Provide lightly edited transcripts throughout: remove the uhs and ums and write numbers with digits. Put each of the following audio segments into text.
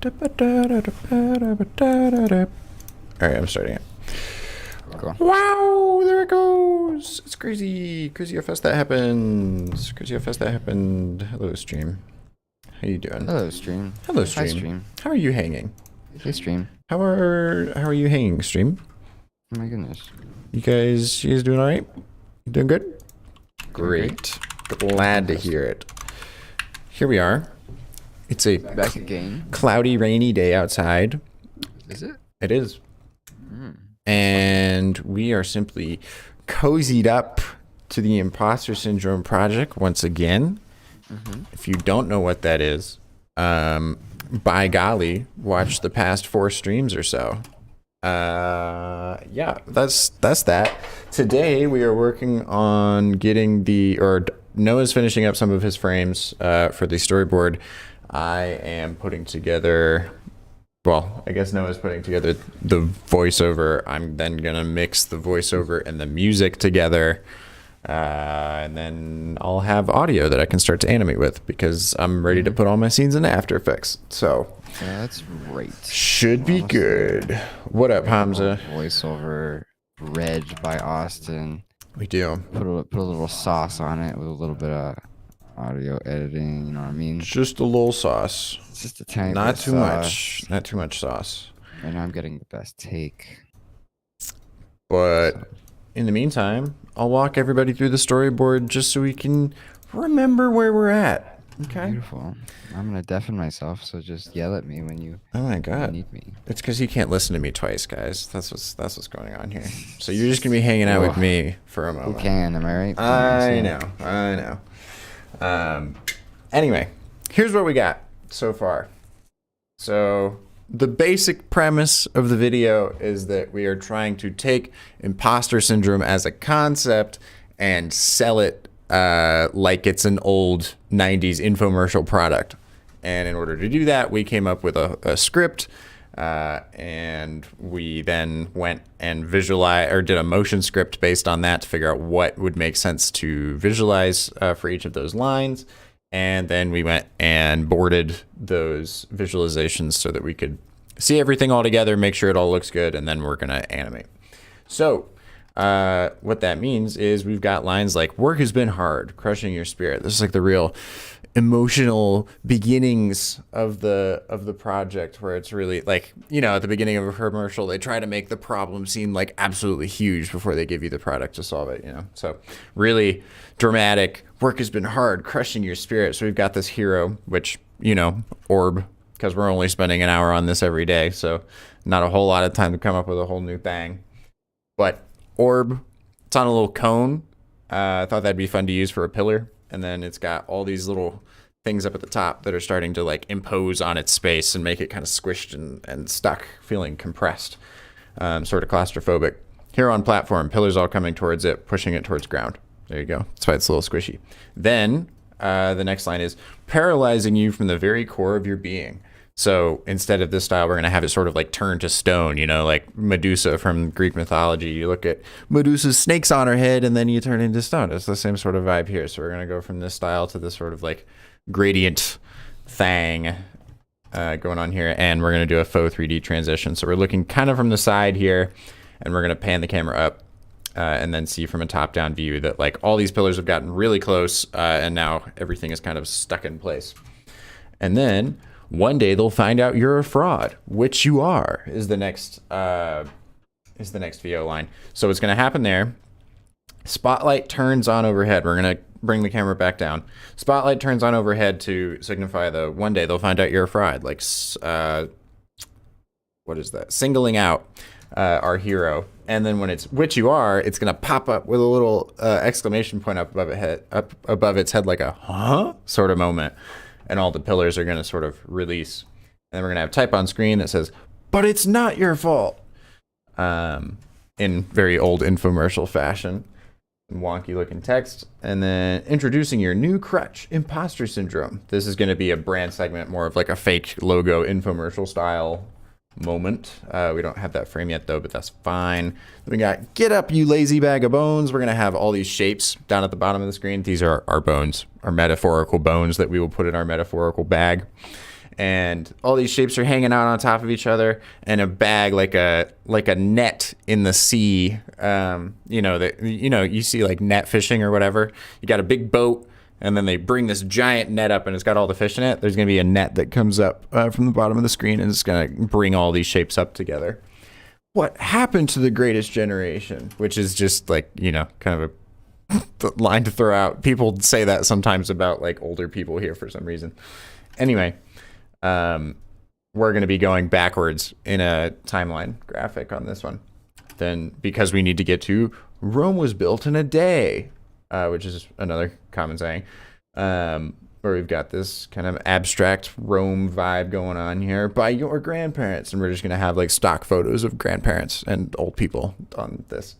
All right, I'm starting it. Cool. Wow, there it goes. It's crazy. Crazy how fast that happens. Crazy how fast that happened. Hello, stream. How you doing? Hello, stream. Hello, stream. Hi, stream. How are you hanging? Hey, stream. How are you hanging, stream? Oh my goodness. You guys doing all right? You doing good? Great. Glad to hear it. Here we are. It's a Back again. cloudy, rainy day outside. Is it? It is. And we are simply cozied up to the Imposter Syndrome project once again. If you don't know what that is, by golly, watch the past 4 streams or so. Yeah, that's that. Today we are working on getting Noah's finishing up some of his frames for the storyboard. I am putting together, well, I guess Noah's putting together the voiceover. I'm then gonna mix the voiceover and the music together. And then I'll have audio that I can start to animate with because I'm ready to put all my scenes into After Effects. So That's right. should be good. What up, Hamza? Voiceover read by Austin. We do. Put a little sauce on it with a little bit of audio editing. You know what I mean? Just a little sauce. It's just a tiny Not bit too of much. sauce. Not too much sauce. I know I'm getting the best take. But in the meantime, I'll walk everybody through the storyboard just so we can remember where we're at. Okay? Beautiful. I'm gonna deafen myself, so just yell at me when you Oh my god. need me. It's because he can't listen to me twice, guys. That's what's going on here. So you're just gonna be hanging out with Oh. me for a Who moment. can? Am I right? I know. Anyway, here's what we got so far. So the basic premise of the video is that we are trying to take imposter syndrome as a concept and sell it like it's an old 90s infomercial product. And in order to do that, we came up with a script, and we then went and did a motion script based on that to figure out what would make sense to visualize for each of those lines. And then we went and boarded those visualizations so that we could see everything all together, make sure it all looks good, and then we're going to animate. So what that means is we've got lines like, work has been hard, crushing your spirit. This is like the real emotional beginnings of the project, where it's really like, you know, at the beginning of a commercial, they try to make the problem seem like absolutely huge before they give you the product to solve it, you know? So really dramatic, work has been hard, crushing your spirit. So we've got this hero, which, you know, orb, because we're only spending an hour on this every day. So not a whole lot of time to come up with a whole new thing. But orb, it's on a little cone. I thought that'd be fun to use for a pillar. And then it's got all these little things up at the top that are starting to like impose on its space and make it kind of squished and stuck, feeling compressed, sort of claustrophobic. Here on platform, pillars all coming towards it, pushing it towards ground. There you go. That's why it's a little squishy. Then the next line is paralyzing you from the very core of your being. So instead of this style, we're going to have it sort of like turn to stone, you know, like Medusa from Greek mythology. You look at Medusa's snakes on her head and then you turn into stone. It's the same sort of vibe here. So we're going to go from this style to this sort of like gradient thing going on here. And we're going to do a faux 3D transition. So we're looking kind of from the side here, and we're going to pan the camera up and then see from a top-down view that like all these pillars have gotten really close and now everything is kind of stuck in place. And then one day they'll find out you're a fraud, which you are, is the next VO line. So what's going to happen there, spotlight turns on overhead. We're going to bring the camera back down. Spotlight turns on overhead to signify the one day they'll find out you're a fraud. Like, what is that? Singling out our hero. And then when it's which you are, it's going to pop up with a little exclamation point up above its head, like a huh sort of moment. And all the pillars are going to sort of release. And then we're going to have type on screen that says, but it's not your fault. In very old infomercial fashion. Wonky looking text. And then introducing your new crutch, imposter syndrome. This is going to be a brand segment, more of like a fake logo infomercial style moment. We don't have that frame yet though, but that's fine. Then we got get up, you lazy bag of bones. We're going to have all these shapes down at the bottom of the screen. These are our bones, our metaphorical bones that we will put in our metaphorical bag. and all these shapes are hanging out on top of each other, and a bag like a net in the sea. You see like net fishing or whatever. You got a big boat, and then they bring this giant net up, and it's got all the fish in it. There's gonna be a net that comes up from the bottom of the screen, and it's gonna bring all these shapes up together. What happened to the greatest generation? Which is just like, kind of a line to throw out. People say that sometimes about like older people here for some reason. Anyway, we're going to be going backwards in a timeline graphic on this one. Then, because we need to get to Rome was built in a day, which is another common saying. Where we've got this kind of abstract Rome vibe going on here by your grandparents. And we're just going to have like stock photos of grandparents and old people on this.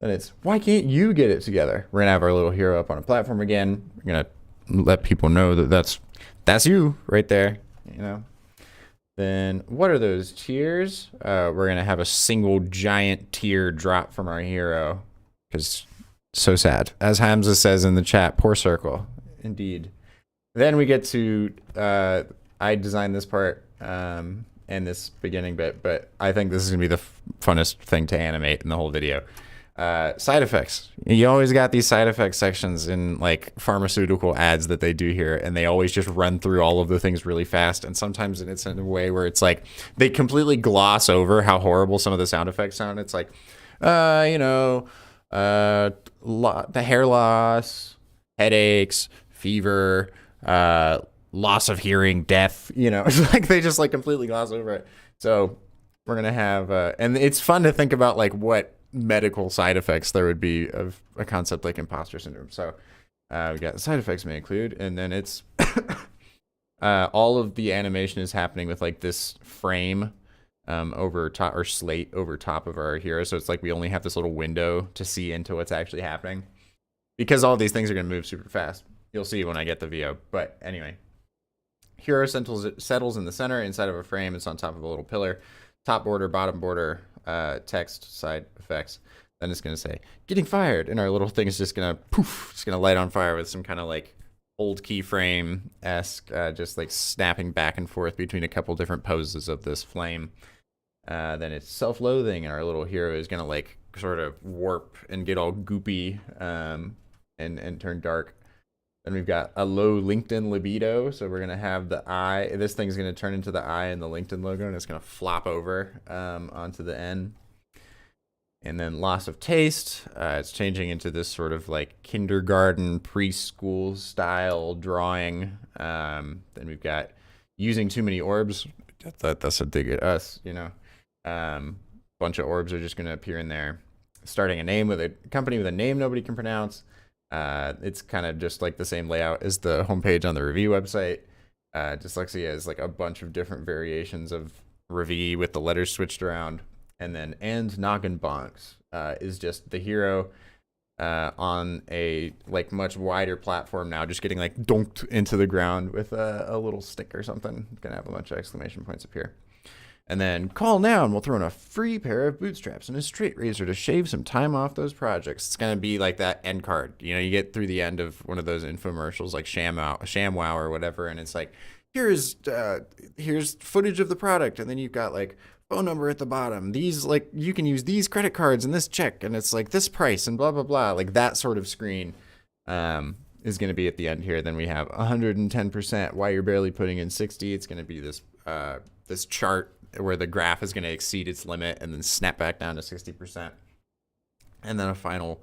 And it's, why can't you get it together? We're going to have our little hero up on a platform again. We're going to let people know that that's you right there, Then what are those tears? We're going to have a single giant tear drop from our hero. Because so sad. As Hamza says in the chat, poor circle. Indeed. Then we get to, I designed this part and this beginning bit, but I think this is going to be the funnest thing to animate in the whole video. Side effects. You always got these side effects sections in like pharmaceutical ads that they do here, and they always just run through all of the things really fast, and sometimes it's in a way where it's like they completely gloss over how horrible some of the sound effects sound. It's like, the hair loss, headaches, fever, loss of hearing, death, it's like they just like completely gloss over it. So we're gonna have and it's fun to think about like what medical side effects there would be of a concept like imposter syndrome. So we got side effects may include, and then it's all of the animation is happening with like this frame over top, or slate over top of our hero. So it's like we only have this little window to see into what's actually happening, because all these things are going to move super fast. You'll see when I get the VO. But anyway, hero settles in the center inside of a frame. It's on top of a little pillar. Top border, bottom border, text, side effects. Then it's going to say, getting fired. And our little thing is just going to poof. It's going to light on fire with some kind of like old keyframe-esque, just like snapping back and forth between a couple different poses of this flame. Then it's self-loathing, and our little hero is going to like sort of warp and get all goopy and turn dark. Then we've got a low LinkedIn libido. So we're going to have the eye. This thing's going to turn into the eye and the LinkedIn logo, and it's going to flop over onto the N. And then loss of taste. It's changing into this sort of like kindergarten, preschool style drawing. Then we've got using too many orbs. That's a dig at us, Bunch of orbs are just going to appear in there. Starting a name with a company with a name nobody can pronounce. It's kind of just like the same layout as the homepage on the review website. Dyslexia is like a bunch of different variations of review with the letters switched around. And then noggin bonks is just the hero on a like much wider platform now, just getting like dunked into the ground with a little stick or something. Gonna have a bunch of exclamation points appear. And then call now, and we'll throw in a free pair of bootstraps and a straight razor to shave some time off those projects. It's going to be like that end card. You get through the end of one of those infomercials like ShamWow or whatever, and it's like, here's footage of the product, and then you've got like phone number at the bottom. These like you can use these credit cards and this check, and it's like this price and blah blah blah. Like that sort of screen is going to be at the end here. Then we have 110%. Why you're barely putting in 60? It's going to be this chart where the graph is going to exceed its limit and then snap back down to 60%. And then a final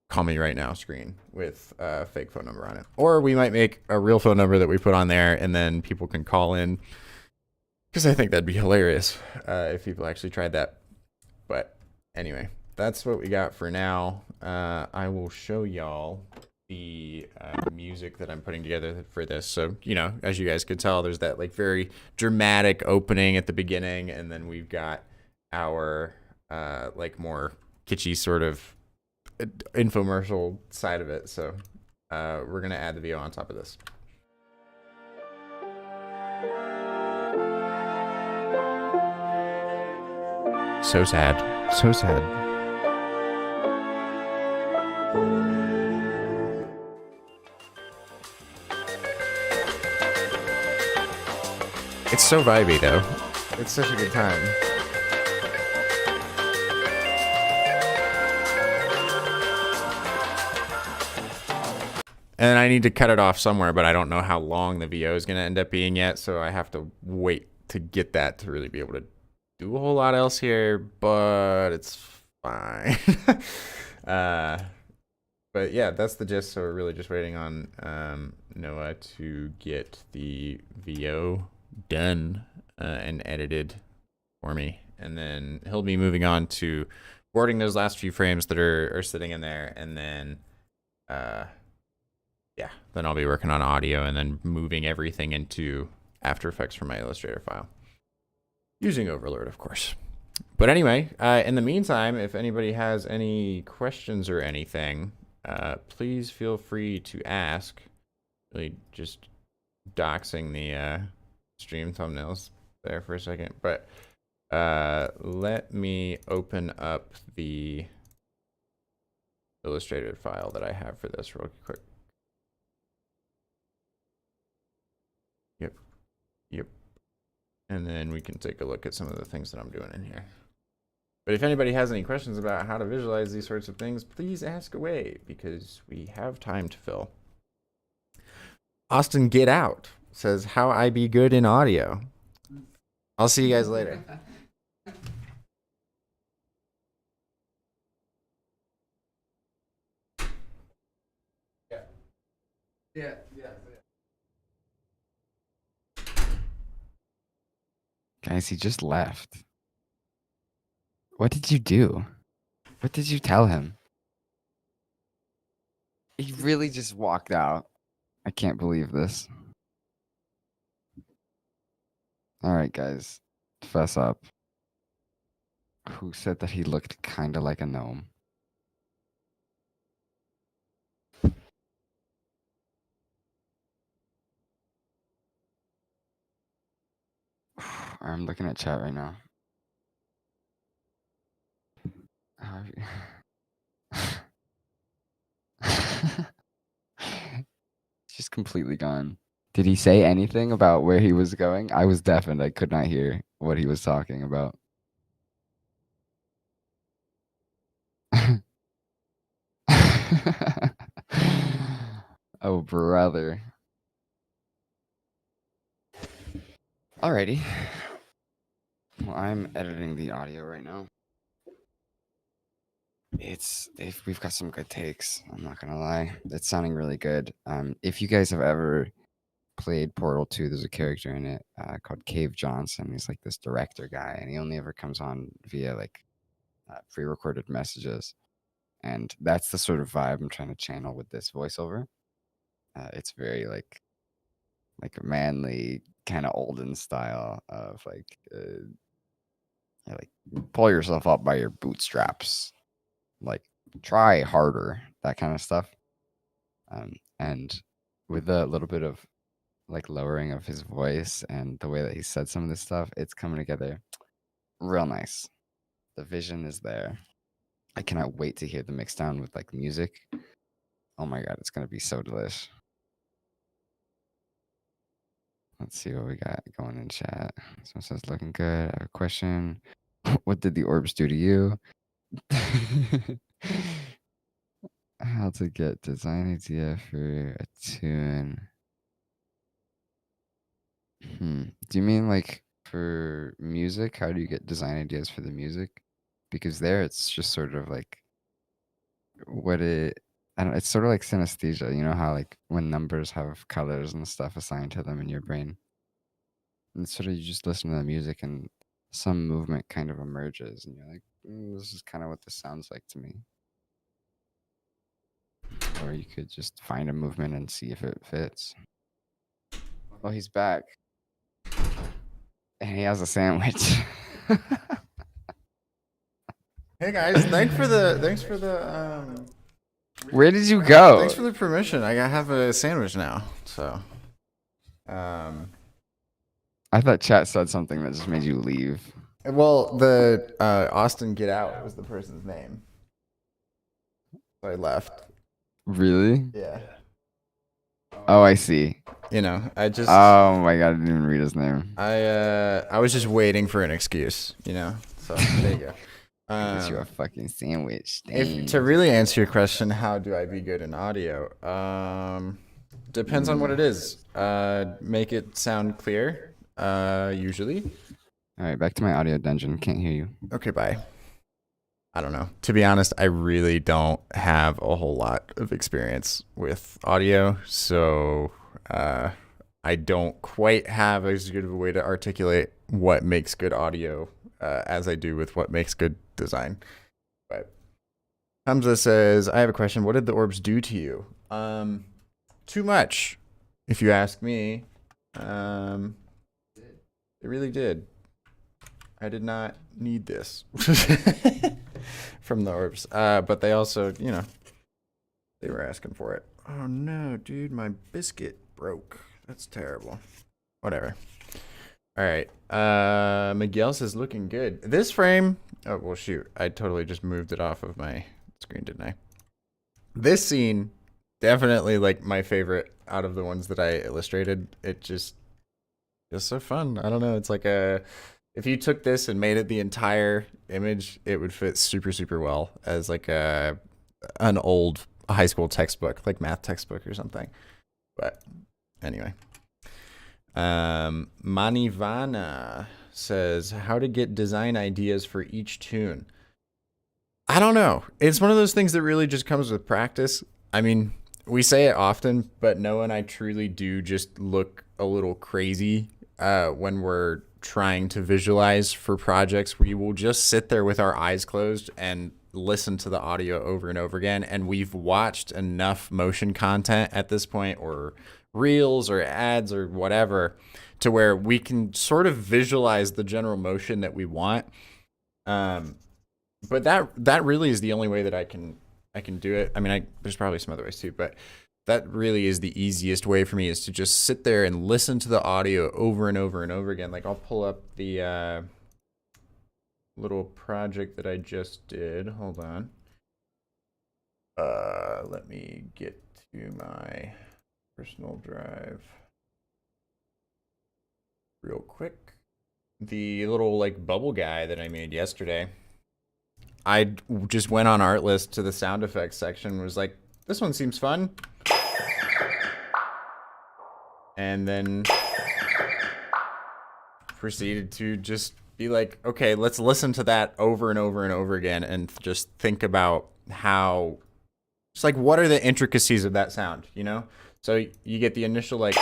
call me right now screen with a fake phone number on it. Or we might make a real phone number that we put on there, and then people can call in, because I think that'd be hilarious if people actually tried that. But anyway, that's what we got for now. I will show y'all the music that I'm putting together for this. So, as you guys could tell, there's that like very dramatic opening at the beginning, and then we've got our like more kitschy sort of infomercial side of it. So we're gonna add the VO on top of this. So sad. So sad. It's so vibey though. It's such a good time. And I need to cut it off somewhere, but I don't know how long the VO is going to end up being yet, so I have to wait to get that to really be able to do a whole lot else here, but it's fine. But yeah, that's the gist. So we're really just waiting on Noah to get the VO done and edited for me, and then he'll be moving on to boarding those last few frames that are sitting in there, and then yeah, then I'll be working on audio and then moving everything into After Effects from my Illustrator file, using Overlord, of course. But anyway, in the meantime, if anybody has any questions or anything, please feel free to ask. Really just doxing the stream thumbnails there for a second. But let me open up the Illustrator file that I have for this real quick. Yep. And then we can take a look at some of the things that I'm doing in here. But if anybody has any questions about how to visualize these sorts of things, please ask away, because we have time to fill. Austin Get Out says, how I be good in audio. I'll see you guys later. Yeah. Guys, he just left. What did you do? What did you tell him? He really just walked out. I can't believe this. All right, guys. Fess up. Who said that he looked kind of like a gnome? I'm looking at chat right now. Just completely gone. Did he say anything about where he was going? I was deafened. I could not hear what he was talking about. Oh, brother. Alrighty. Well, I'm editing the audio right now. We've got some good takes. I'm not gonna lie. It's sounding really good. If you guys have ever played Portal 2, there's a character in it called Cave Johnson. He's like this director guy, and he only ever comes on via like pre-recorded messages. And that's the sort of vibe I'm trying to channel with this voiceover. It's very like a manly, kind of olden style of like pull yourself up by your bootstraps, like try harder, that kind of stuff. And with a little bit of like lowering of his voice and the way that he said some of this stuff, it's coming together real nice. The vision is there. I cannot wait to hear the mix down with like music. Oh my god, it's gonna be so delish. Let's see what we got going in chat. Someone says looking good. I have a question. What did the orbs do to you? How to get design idea for a tune? Do you mean like for music? How do you get design ideas for the music? Because there it's just sort of like I don't. It's sort of like synesthesia. You know how like when numbers have colors and stuff assigned to them in your brain, and sort of you just listen to the music and some movement kind of emerges, and you're like, this is kind of what this sounds like to me. Or you could just find a movement and see if it fits. Oh, he's back. And he has a sandwich. Hey guys, thanks for the Where did you go? Thanks for the permission. I have a sandwich now. So I thought chat said something that just made you leave. Well, the Austin Get Out was the person's name. So I left. Really? Yeah. Oh, I see. You know, Oh my god, I didn't even read his name. I was just waiting for an excuse, you know. So there you go. Get you a fucking sandwich. If to Dang. really answer your question, how do I be good in audio? Depends on what it is. Make it sound clear. Usually. All right, back to my audio dungeon. Can't hear you. Okay, bye. I don't know. To be honest, I really don't have a whole lot of experience with audio, so I don't quite have as good of a way to articulate what makes good audio as I do with what makes good design. But Hamza says, I have a question. What did the orbs do to you? Too much, if you ask me. It really did. I did not need this from the orbs. But they also, you know, they were asking for it. Oh no, dude, my biscuit broke. That's terrible. Whatever. All right. Miguel says looking good. This frame. Oh, well, shoot. I totally just moved it off of my screen, didn't I? This scene, definitely like my favorite out of the ones that I illustrated. It just is so fun. I don't know. It's like if you took this and made it the entire image, it would fit super, super well as like an old high school textbook, like math textbook or something. But anyway. Manivana says, how to get design ideas for each tune. I don't know. It's one of those things that really just comes with practice. I mean, we say it often, but Noah and I truly do just look a little crazy when we're trying to visualize for projects. We will just sit there with our eyes closed and listen to the audio over and over again. And we've watched enough motion content at this point, or reels or ads or whatever, to where we can sort of visualize the general motion that we want. But that really is the only way that I can do it. I mean, there's probably some other ways too, but that really is the easiest way for me, is to just sit there and listen to the audio over and over and over again. Like I'll pull up the little project that I just did. Hold on. Let me get to my personal drive real quick. The little like bubble guy that I made yesterday. I just went on Artlist to the sound effects section and was like, this one seems fun. And then proceeded to just be like, okay, let's listen to that over and over and over again and just think about how, just like, what are the intricacies of that sound, you know? So you get the initial like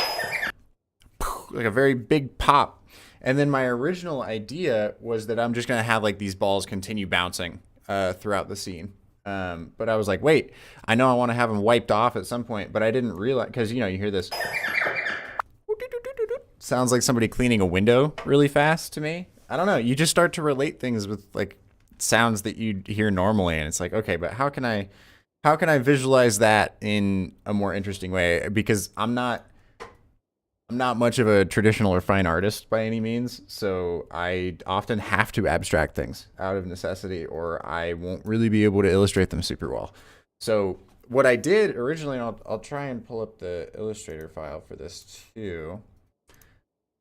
a very big pop. And then my original idea was that I'm just going to have like these balls continue bouncing throughout the scene. But I was like, wait, I know I want to have them wiped off at some point, but I didn't realize, because, you know, you hear this. Sounds like somebody cleaning a window really fast to me. I don't know. You just start to relate things with like sounds that you hear normally. And it's like, okay, but how can I visualize that in a more interesting way? Because I'm not much of a traditional or fine artist by any means, so I often have to abstract things out of necessity, or I won't really be able to illustrate them super well. So what I did originally, I'll try and pull up the Illustrator file for this too.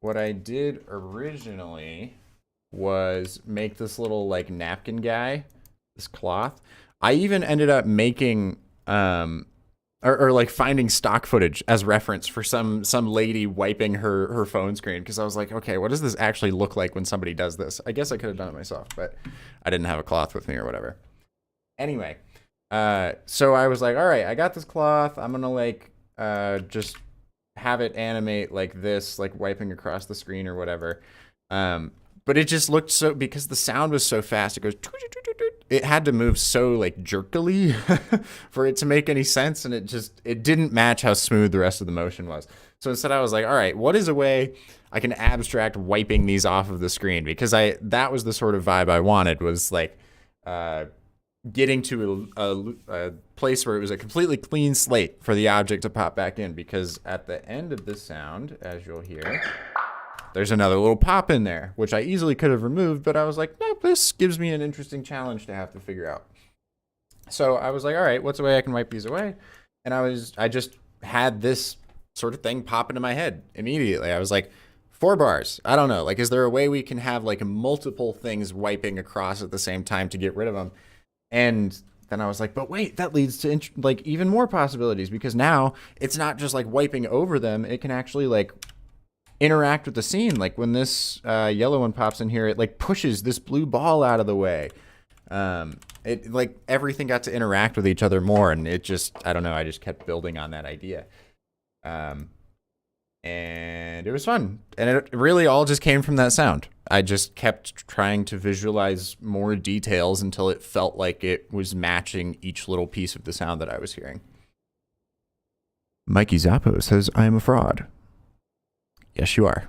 What I did originally was make this little like napkin guy, this cloth. I even ended up making or like finding stock footage as reference for some lady wiping her phone screen, because I was like, okay, what does this actually look like when somebody does this? I guess I could have done it myself, but I didn't have a cloth with me or whatever. Anyway, so I was like, all right, I got this cloth. I'm gonna like just have it animate like this, like wiping across the screen or whatever. But it just looked so, because the sound was so fast, it goes, it had to move so like jerkily for it to make any sense, and it didn't match how smooth the rest of the motion was. So instead I was like, all right, what is a way I can abstract wiping these off of the screen? Because that was the sort of vibe I wanted, was like getting to a place where it was a completely clean slate for the object to pop back in. Because at the end of this sound, as you'll hear, there's another little pop in there, which I easily could have removed, but I was like, nope, this gives me an interesting challenge to have to figure out. So I was like, all right, what's a way I can wipe these away? And I just had this sort of thing pop into my head immediately. I was like, 4 bars. I don't know. Like, is there a way we can have like multiple things wiping across at the same time to get rid of them? And then I was like, but wait, that leads to like even more possibilities, because now it's not just like wiping over them. It can actually like interact with the scene. Like when this yellow one pops in here, it like pushes this blue ball out of the way. It like everything got to interact with each other more, and it just, I don't know, I just kept building on that idea. And it was fun. And it really all just came from that sound. I just kept trying to visualize more details until it felt like it was matching each little piece of the sound that I was hearing. Mikey Zappo says, I am a fraud. Yes, you are.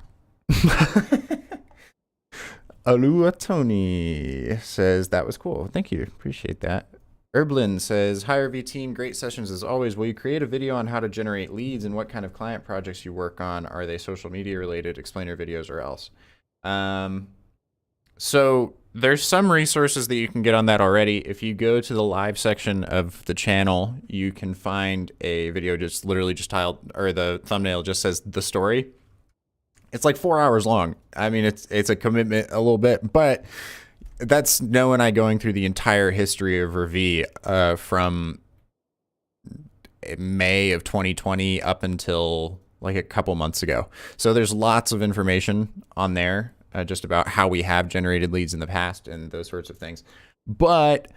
Alua Tony says, that was cool. Thank you. Appreciate that. Erblin says, hi RV team, great sessions as always. Will you create a video on how to generate leads and what kind of client projects you work on? Are they social media related, explainer videos, or else? So there's some resources that you can get on that already. If you go to the live section of the channel, you can find a video just literally just tiled, or the thumbnail just says the story. It's like 4 hours long. I mean, it's a commitment a little bit, but that's Noah and I going through the entire history of Revi from May of 2020 up until like a couple months ago. So there's lots of information on there just about how we have generated leads in the past and those sorts of things. But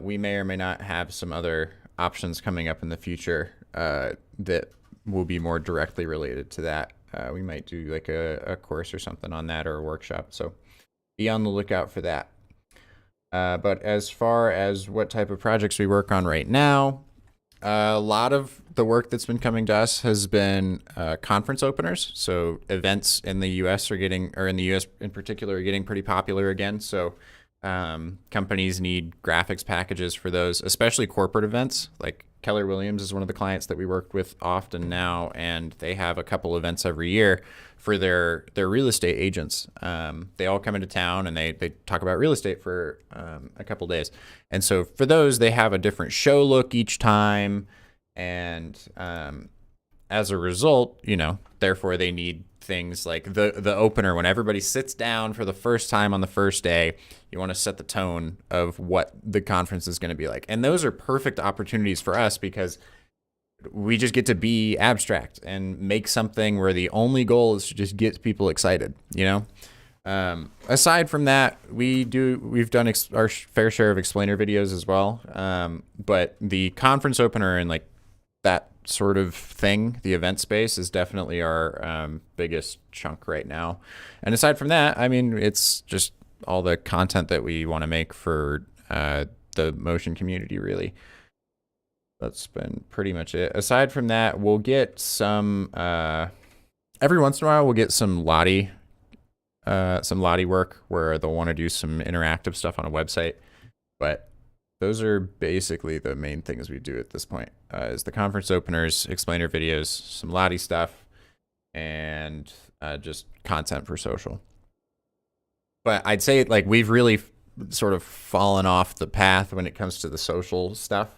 we may or may not have some other options coming up in the future that will be more directly related to that. We might do like a course or something on that, or a workshop. So be on the lookout for that. But as far as what type of projects we work on right now, a lot of the work that's been coming to us has been conference openers. So events in the US are getting, or in the US in particular, are getting pretty popular again. So companies need graphics packages for those, especially corporate events. Like Keller Williams is one of the clients that we work with often now, and they have a couple events every year for their real estate agents. They all come into town and they talk about real estate for a couple days. And so for those, they have a different show look each time. And as a result, you know, therefore they need things like the opener. When everybody sits down for the first time on the first day, you want to set the tone of what the conference is going to be like. And those are perfect opportunities for us because we just get to be abstract and make something where the only goal is to just get people excited, you know? Aside from that, we've done our fair share of explainer videos as well. But the conference opener and like that sort of thing, the event space, is definitely our biggest chunk right now. And aside from that, I mean, it's just all the content that we want to make for the motion community, really. That's been pretty much it. Aside from that, we'll get some, every once in a while, we'll get some Lottie work where they'll want to do some interactive stuff on a website. But those are basically the main things we do at this point, is the conference openers, explainer videos, some Lottie stuff, and just content for social. But I'd say like we've really sort of fallen off the path when it comes to the social stuff.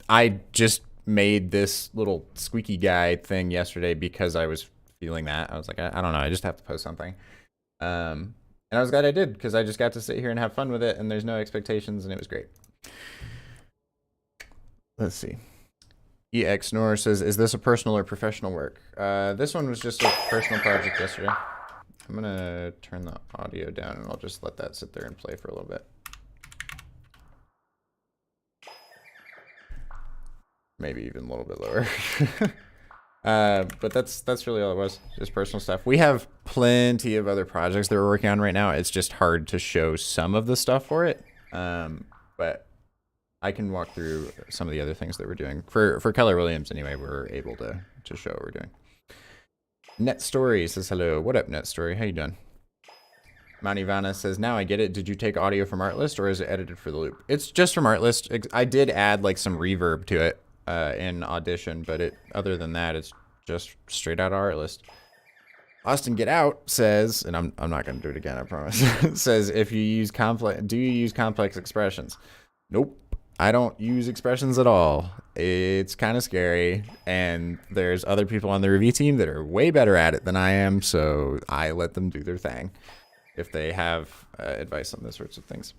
I just made this little squeaky guy thing yesterday because I was feeling that. I was like, I don't know, I just have to post something. And I was glad I did, because I just got to sit here and have fun with it, and there's no expectations, and it was great. Let's see. EX Nor says, is this a personal or professional work? This one was just a personal project yesterday. I'm going to turn the audio down, and I'll just let that sit there and play for a little bit. Maybe even a little bit lower. But that's really all it was, just personal stuff. We have plenty of other projects that we're working on right now. It's just hard to show some of the stuff for it. But I can walk through some of the other things that we're doing. For Keller Williams, anyway, we're able to show what we're doing. Net Story says, hello. What up, Net Story? How you doing? Manivana says, now I get it. Did you take audio from Artlist, or is it edited for the loop? It's just from Artlist. I did add like some reverb to it in Audition, but other than that, it's just straight out of Artlist. Austin Get Out says, and I'm not going to do it again, I promise, says, if you use do you use complex expressions? Nope. I don't use expressions at all. It's kind of scary, and there's other people on the review team that are way better at it than I am, so I let them do their thing if they have advice on those sorts of things.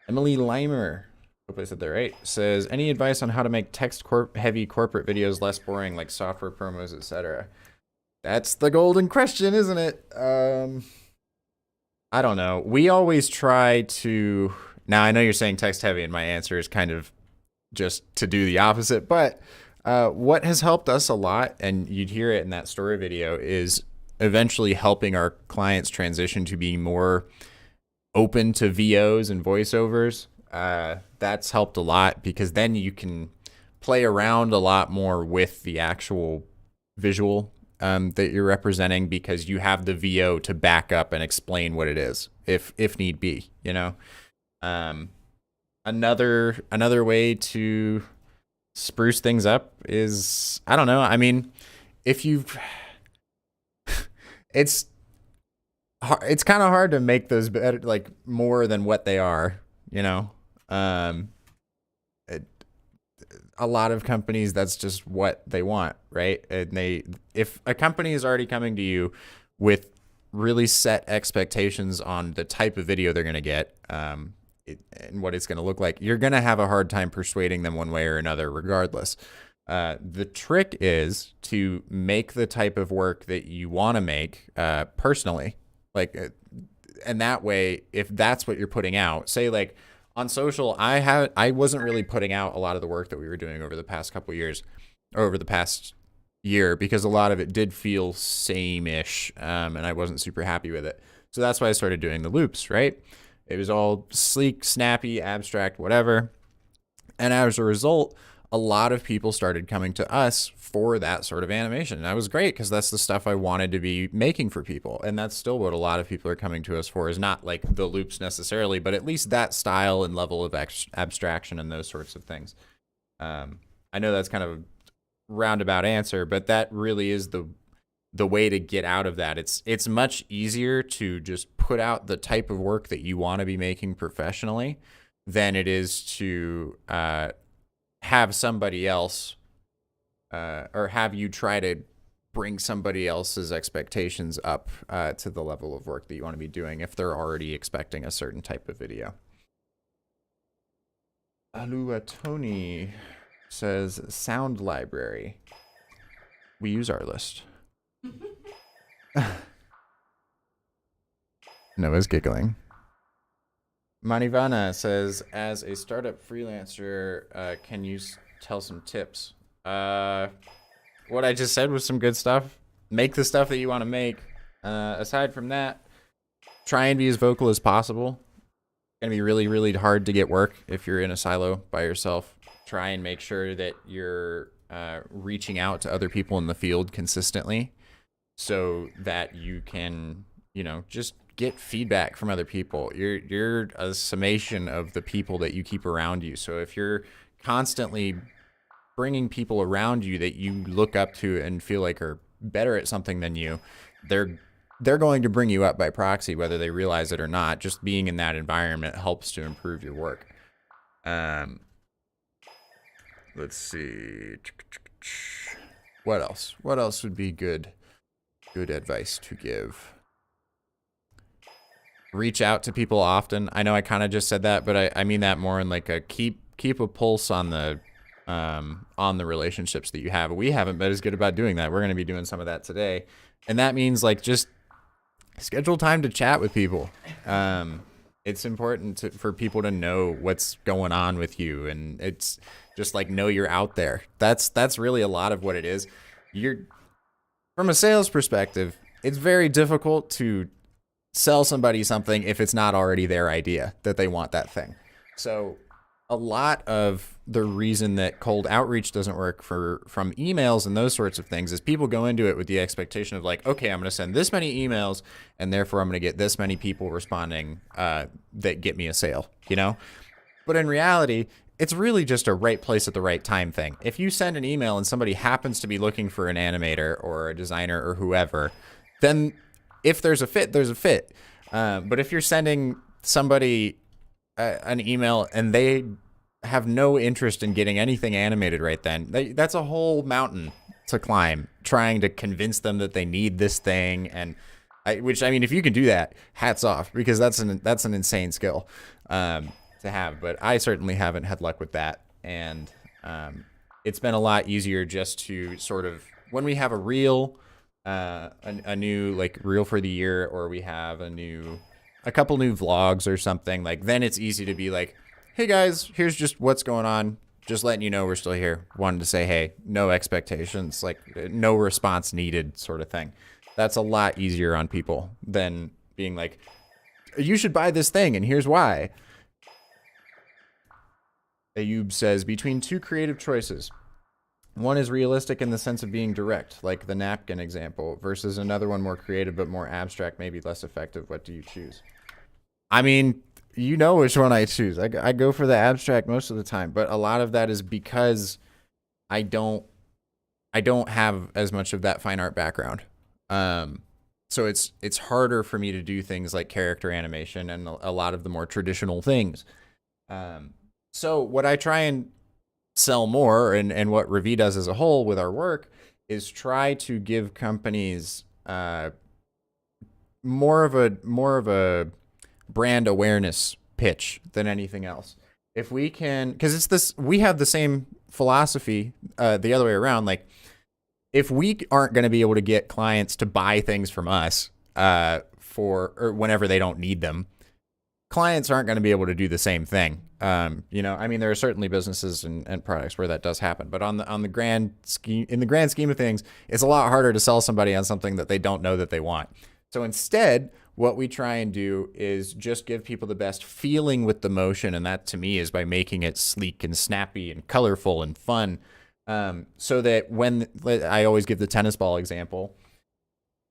Emily Limer, hope I said that right, says, any advice on how to make text-heavy corporate videos less boring, like software promos, etc.? That's the golden question, isn't it? I don't know. We always try to... Now, I know you're saying text-heavy, and my answer is kind of just to do the opposite, but what has helped us a lot, and you'd hear it in that story video, is eventually helping our clients transition to being more open to VOs and voiceovers. That's helped a lot because then you can play around a lot more with the actual visual that you're representing, because you have the VO to back up and explain what it is if need be, you know. Another way to spruce things up is, I don't know, I mean, if you've it's kind of hard to make those better, like more than what they are, you know. A lot of companies, that's just what they want, right? And if a company is already coming to you with really set expectations on the type of video they're going to get, and what it's going to look like, you're going to have a hard time persuading them one way or another, regardless. The trick is to make the type of work that you want to make personally, like, and that way, if that's what you're putting out, say like on social, I wasn't really putting out a lot of the work that we were doing over the past couple of years, or over the past year, because a lot of it did feel same-ish, and I wasn't super happy with it. So that's why I started doing the loops, right? It was all sleek, snappy, abstract, whatever. And as a result, a lot of people started coming to us for that sort of animation. And that was great, because that's the stuff I wanted to be making for people. And that's still what a lot of people are coming to us for, is not like the loops necessarily, but at least that style and level of abstraction and those sorts of things. I know that's kind of a roundabout answer, but that really is the way to get out of that. It's much easier to just put out the type of work that you want to be making professionally than it is to have somebody else or have you try to bring somebody else's expectations up to the level of work that you want to be doing if they're already expecting a certain type of video. Aluatoni says, sound library. We use our list. Noah's giggling. Manivana says, as a startup freelancer, can you tell some tips? What I just said was some good stuff. Make the stuff that you want to make. Aside from that, try and be as vocal as possible. It's going to be really, really hard to get work if you're in a silo by yourself. Try and make sure that you're reaching out to other people in the field consistently so that you can, you know, just get feedback from other people. You're a summation of the people that you keep around you. So if you're constantly bringing people around you that you look up to and feel like are better at something than you, they're going to bring you up by proxy, whether they realize it or not. Just being in that environment helps to improve your work. Let's see. What else? What else would be good advice to give? Reach out to people often. I know I kind of just said that, but I mean that more in like a keep a pulse on the relationships that you have. We haven't been as good about doing that. We're going to be doing some of that today. And that means like just schedule time to chat with people. It's important for people to know what's going on with you, and it's just like know you're out there. That's really a lot of what it is. From a sales perspective, it's very difficult to sell somebody something if it's not already their idea that they want that thing. So a lot of the reason that cold outreach doesn't work from emails and those sorts of things is people go into it with the expectation of like, okay, I'm going to send this many emails and therefore I'm going to get this many people responding that get me a sale, you know? But in reality, it's really just a right place at the right time thing. If you send an email and somebody happens to be looking for an animator or a designer or whoever, then if there's a fit, there's a fit. But if you're sending somebody an email and they have no interest in getting anything animated right then. That's a whole mountain to climb, trying to convince them that they need this thing. And which, I mean, if you can do that, hats off, because that's an insane skill to have. But I certainly haven't had luck with that. And it's been a lot easier just to sort of, when we have a reel, a new like reel for the year, or we have a couple new vlogs or something, like then it's easy to be like, hey guys, here's just what's going on. Just letting you know we're still here. Wanted to say, hey, no expectations, like no response needed sort of thing. That's a lot easier on people than being like, you should buy this thing and here's why. Ayub says, between two creative choices. One is realistic in the sense of being direct, like the napkin example, versus another one more creative but more abstract, maybe less effective. What do you choose? I mean, you know which one I choose. I go for the abstract most of the time, but a lot of that is because I don't have as much of that fine art background. So it's harder for me to do things like character animation and a lot of the more traditional things. So what I try and sell more, and what Ravi does as a whole with our work, is try to give companies more of a brand awareness pitch than anything else. If we can, because we have the same philosophy the other way around. Like, if we aren't going to be able to get clients to buy things from us or whenever they don't need them, clients aren't going to be able to do the same thing. You know, I mean, there are certainly businesses and products where that does happen, but in the grand scheme of things, it's a lot harder to sell somebody on something that they don't know that they want. So instead, what we try and do is just give people the best feeling with the motion, and that to me is by making it sleek and snappy and colorful and fun. So that when I always give the tennis ball example,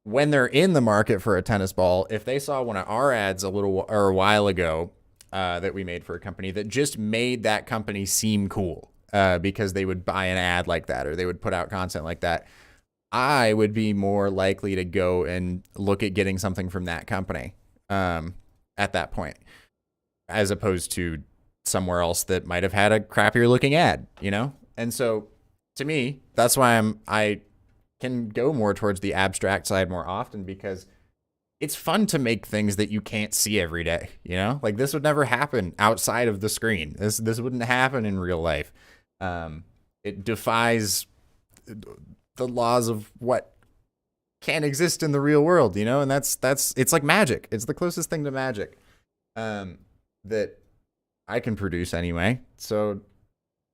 when they're in the market for a tennis ball, if they saw one of our ads a while ago that we made for a company that just made that company seem cool because they would buy an ad like that or they would put out content like that, I would be more likely to go and look at getting something from that company at that point, as opposed to somewhere else that might have had a crappier looking ad, you know? And so to me, that's why I can go more towards the abstract side more often, because it's fun to make things that you can't see every day, you know? Like, this would never happen outside of the screen. This wouldn't happen in real life. It defies the laws of what can exist in the real world, you know? And it's like magic. It's the closest thing to magic that I can produce anyway. So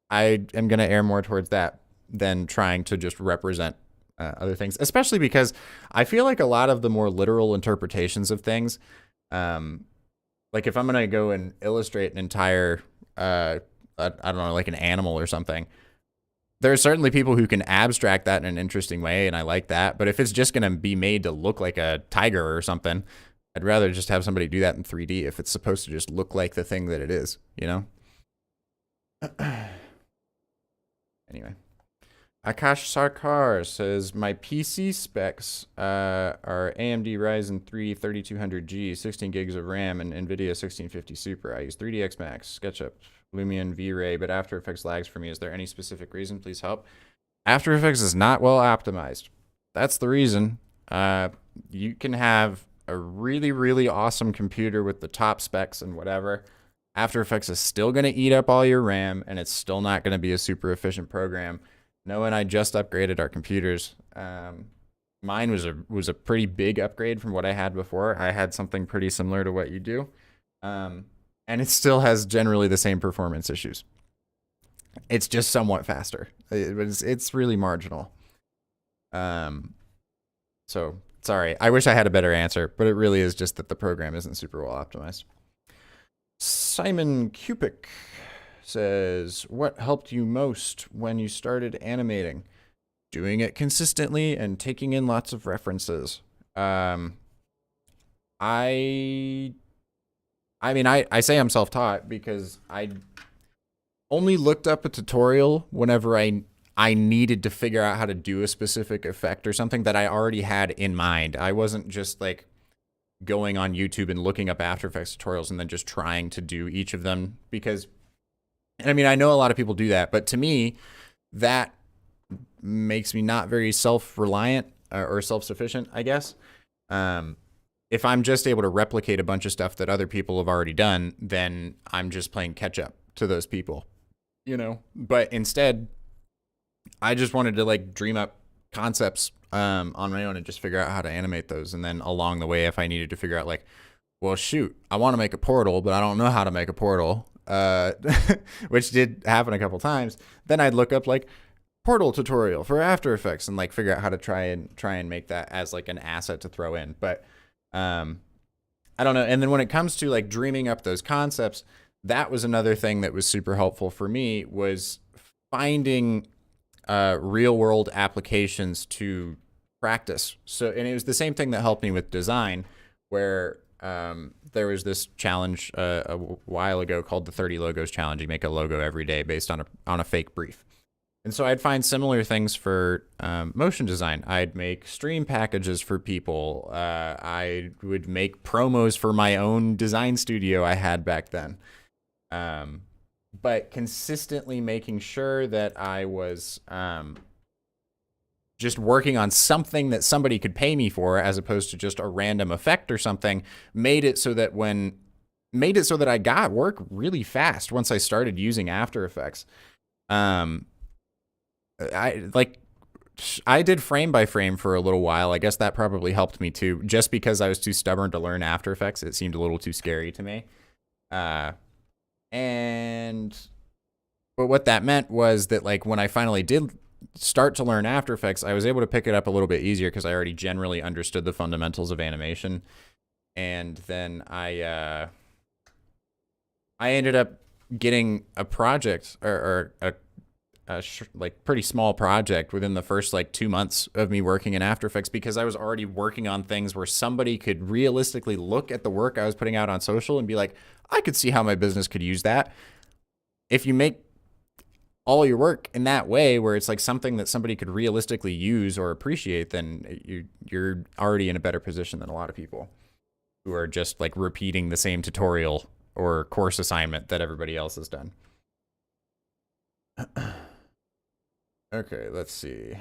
I am going to err more towards that than trying to just represent other things, especially because I feel like a lot of the more literal interpretations of things, like if I'm going to go and illustrate an entire, I don't know, like an animal or something, there are certainly people who can abstract that in an interesting way, and I like that. But if it's just going to be made to look like a tiger or something, I'd rather just have somebody do that in 3D if it's supposed to just look like the thing that it is, you know? Anyway. Akash Sarkar says, my PC specs are AMD Ryzen 3 3200G, 16 gigs of RAM, and NVIDIA 1650 Super. I use 3ds Max, SketchUp, Lumion, V-Ray, but After Effects lags for me. Is there any specific reason? Please help. After Effects is not well optimized. That's the reason. You can have a really, really awesome computer with the top specs and whatever. After Effects is still going to eat up all your RAM, and it's still not going to be a super efficient program. Noah and I just upgraded our computers. Mine was a pretty big upgrade from what I had before. I had something pretty similar to what you do. And it still has generally the same performance issues. It's just somewhat faster. It's really marginal. So sorry. I wish I had a better answer, but it really is just that the program isn't super well optimized. Simon Cupic says, what helped you most when you started animating? Doing it consistently and taking in lots of references. I mean, I say I'm self-taught because I only looked up a tutorial whenever I needed to figure out how to do a specific effect or something that I already had in mind. I wasn't just like going on YouTube and looking up After Effects tutorials and then just trying to do each of them, because And I mean, I know a lot of people do that, but to me, that makes me not very self-reliant or self-sufficient, I guess. Um, if I'm just able to replicate a bunch of stuff that other people have already done, then I'm just playing catch up to those people, you know? But instead, I just wanted to like dream up concepts on my own and just figure out how to animate those. And then along the way, if I needed to figure out like, well, shoot, I want to make a portal, but I don't know how to make a portal, which did happen a couple times. Then I'd look up like portal tutorial for After Effects and like figure out how to try and make that as like an asset to throw in. But I don't know. And then when it comes to like dreaming up those concepts, that was another thing that was super helpful for me was finding real world applications to practice. So, and it was the same thing that helped me with design, where there was this challenge a while ago called the 30 Logos Challenge. You make a logo every day based on a fake brief. And so I'd find similar things for motion design. I'd make stream packages for people. I would make promos for my own design studio I had back then. But consistently making sure that I was just working on something that somebody could pay me for as opposed to just a random effect or something made it so that I got work really fast once I started using After Effects. I did frame by frame for a little while. I guess that probably helped me too, just because I was too stubborn to learn After Effects. It seemed a little too scary to me. But what that meant was that like when I finally did start to learn After Effects, I was able to pick it up a little bit easier because I already generally understood the fundamentals of animation. And then I ended up getting a project or a like pretty small project within the first like 2 months of me working in After Effects, because I was already working on things where somebody could realistically look at the work I was putting out on social and be like, I could see how my business could use that. If you make all your work in that way, where it's like something that somebody could realistically use or appreciate, then you're already in a better position than a lot of people who are just like repeating the same tutorial or course assignment that everybody else has done. Okay, let's see.